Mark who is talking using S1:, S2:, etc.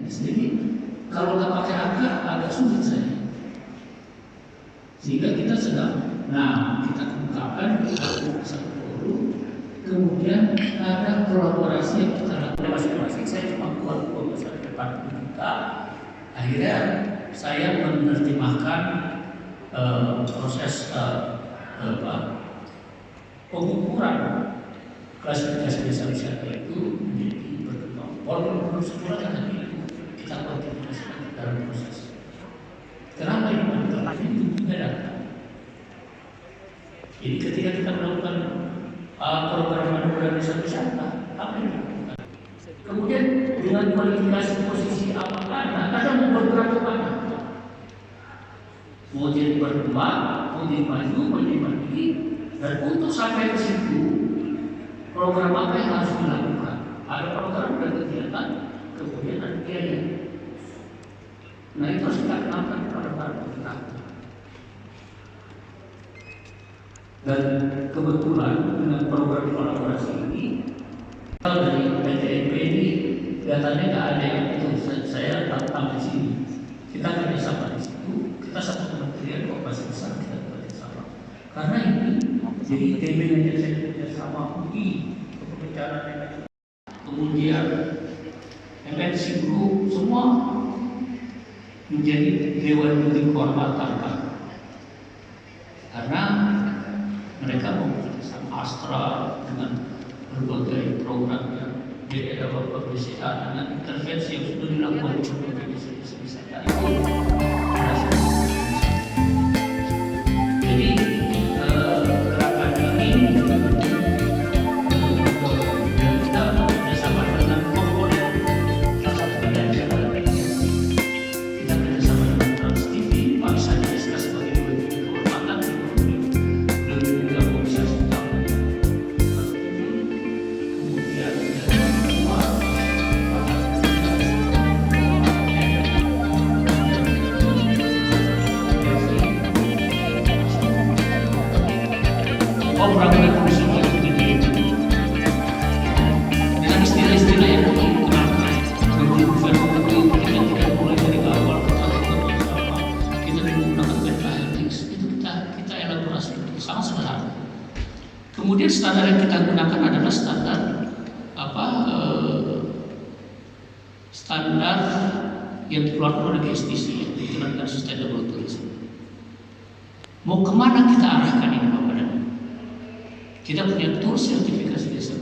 S1: Jadi kalau nggak pakai angka agak sulit saya. Sehingga kita sedang, kita kemukakan satu forum, kemudian ada kolaborasi yang kita lakukan masing-masing. Saya cuma buat masalah depan kita. Akhirnya saya menerjemahkan proses pengukuran klasifikasi desa wisata itu menjadi berkembang. Walaupun belum sempurna, tapi kita kontinuasi dalam proses. Kenapa ini penting? Ini buktinya data. Jadi ketika kita melakukan program manuver desa wisata, apa yang dilakukan? Kemudian dengan kualifikasi posisi apa ada mau bergerak ke mana? Mau jadi berkembang, mau jadi maju, mau jadi mandiri, dan untuk sampai ke situ program apa yang harus dilakukan? Ada program dan kegiatan, kemudian ada biaya. Nah itu harus kita kenalkan kepada para penggerak. Dan kebetulan dengan program kolaborasi ini, kalau dari PTNP ini datanya nggak ada yang itu saya tampil di sini. Kita kerjasama di situ, kita satu kementerian kok masih besar kita kerjasama. Karena ini jadi ITB yang saya kerjasama UI kebencanaan manajemen, kemudian MNC Group semua menjadi dewan juri kehormatan kan, karena mereka memperkenalkan Astra dengan berbagai program yang di dalam BCA dengan intervensi yang sudah dilakukan di berbagai desa-desa itu. Jadi gerakan ini kita bersama dengan komponen salah satu dari kita bersama dengan Trans TV, Pak Sandi Deska sebagai dewan kehormatan dan juga komisaris utama. Kemudian program dan fungsi itu dengan istilah-istilah yang digunakan kemudian kita tidak mulai dari awal kita menggunakan PKLX itu kita elaborasi sangat sederhana. Kemudian standar yang kita gunakan adalah standar standar yang dikeluarkan oleh GSTC yang dikeluarkan Sustainable Tourism. Mau kemana kita arahkan ini Bapak dan kita punya tool sertifikasi desa